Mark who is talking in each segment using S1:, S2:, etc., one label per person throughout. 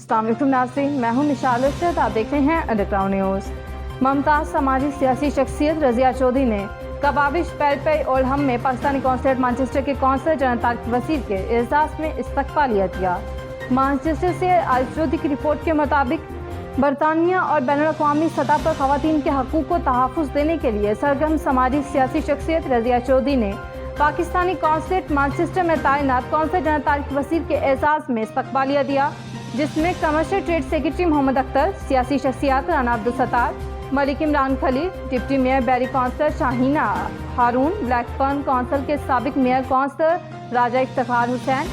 S1: अस्सलाम वालेकुम नाज़रीन, मैं हूं निशाल अरशद। आप देख रहे हैं अंडरग्राउंड न्यूज़। मुमताज़ समाजी सियासी शख्सियत रज़िया चौधरी ने कबाबिश पैलपे ओल्हम में पाकिस्तानी कौंसलेट मानचेस्टर के कौंसलर जनरल तारिक वसीर के एजाज़ में इस्तक़बालिया दिया। मानचेस्टर से आरिफ चौधरी की रिपोर्ट के मुताबिक बरतानिया और बैनुल-अक़वामी सतह पर ख़वातीन के हक़ूक़ को तहफ़्फ़ुज़ देने के लिए सरगर्म समाजी सियासी शख्सियत रज़िया चौधरी ने पाकिस्तानी कौंसलेट मानचेस्टर में तैनात कौंसलर जनरल तारिक वसीर के एजाज़ में इस्तक़बालिया दिया, जिसमें commercial trade secretary Mohammad Akhtar, सियासी शख्सियात Rana Abdul Sattar, Malik Imran Khalil, deputy mayor Bury councillor Shaheena Haroon, Blackburn council के साबिक mayor councillor Raja Iftikhar Hussain,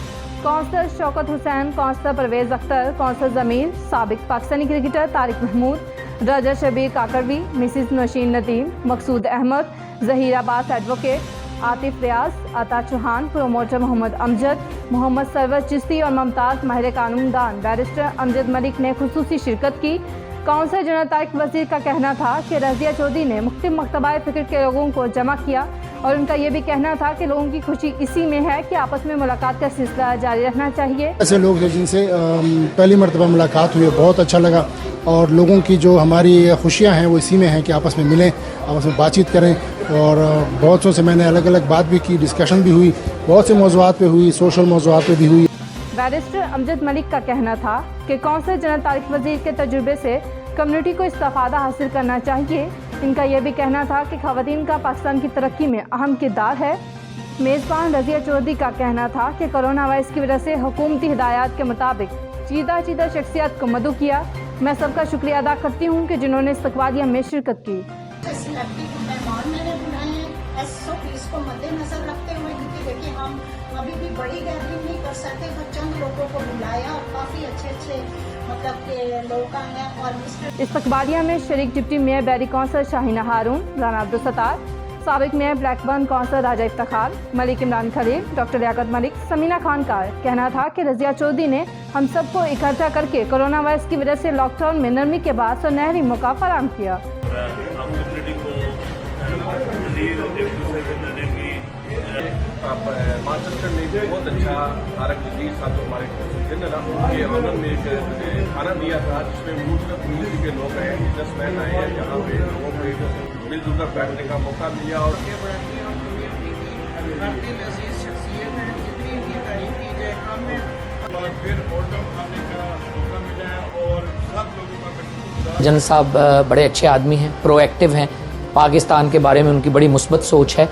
S1: councillor Shaukat Hussain, councillor Parvez Akhtar, councillor Zameer, साबिक Pakistani cricketer Tariq Mahmood, Raza Shabbir Kakarvi, Mrs Nausheen Nadeem, Maqsood Ahmed, Zaheer Abbas advocate, Atif Riaz, Ata Chauhan, promoter Mohammad Amjad, Mohammad Sarwar Chishti और मुमताज़ माहिर कानूनदान बैरिस्टर अमजद मलिक ने खुसूसी शिरकत की। कौंसलर जनरल तारिक वसीर का कहना था कि रज़िया चौधरी ने मुख्तलिफ मकतबाए फ़िक्र के लोगों को जमा किया और उनका ये भी कहना था कि लोगों की खुशी इसी में है कि आपस में मुलाकात का सिलसिला जारी रखना चाहिए।
S2: ऐसे लोग हैं जिनसे पहली मरतबा मुलाकात हुई, बहुत अच्छा लगा और लोगों की जो हमारी खुशियाँ हैं वो इसी में हैं कि आपस में मिलें, आपस में बातचीत करें। और बहुत सौ से मैंने अलग अलग बात भी की, डिस्कशन भी हुई, बहुत से मौज़ूआत पे हुई, सोशल मौज़ूआत पे भी हुई।
S1: बैरिस्टर अमजद मलिक का कहना था कि कौंसलर जनरल तारिक वसीर के तजुर्बे से कम्युनिटी को इस्तेफ़ादा हासिल करना चाहिए। इनका यह भी कहना था कि ख़वातीन का पाकिस्तान की तरक्की में अहम किरदार है। मेज़बान रज़िया चौधरी का कहना था कि कोरोना वायरस की वजह से हुकूमती हिदायत के मुताबिक चीदा शख्सियत को मदऊ किया। मैं सबका शुक्रिया अदा करती हूँ कि जिन्होंने इस्तक़बालिया में शिरकत की।
S3: मेहमान मैंने बुलाए हैं SOPs को मद्देनजर रखते हुए, क्योंकि देखिए हम अभी भी बड़ी गैदरिंग नहीं कर सकते, तो चंद लोगों को बुलाया और काफ़ी अच्छे मतलब के लोग आए हैं। और
S1: इस्तक़बालिया में शरीक deputy mayor Bury councillor Shaheena हारून, राना अब्दुल सत्तार, साबिक mayor Blackburn councillor Raja Iftikhar, Malik Imran Khalil, doctor Liaquat Malik, Samina Khan का कहना था कि रज़िया चौधरी ने हम सबको इकट्ठा करके कोरोना वायरस की वजह से लॉकडाउन में नरमी के बाद सुनहरी मौका फराहम किया।
S4: मानचेस्टर में बहुत अच्छा तारक वजीर साहब हमारे ये ऑनर में एक खाना दिया था, जिसमें मुख्तलिफ कम्युनिटी के लोग आए, बिजनेसमैन आए हैं, जहाँ पे लोगों को मिलजुल कर बैठने का मौका मिला। और फिर ओल्डम खाने का मौका मिला है और सब लोगों का
S5: जनरल साहब बड़े अच्छे आदमी हैं, प्रोएक्टिव हैं, पाकिस्तान के बारे में उनकी बड़ी मुस्बत सोच है।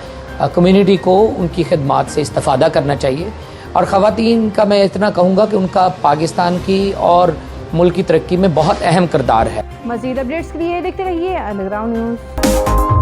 S5: कम्युनिटी को उनकी खिदमात से इस्तेफादा करना चाहिए और ख़वातीन का मैं इतना कहूँगा कि उनका पाकिस्तान की और मुल्क की तरक्की में बहुत अहम किरदार है।
S1: मज़ीद अपडेट्स के लिए देखते रहिए अंडरग्राउंड न्यूज़।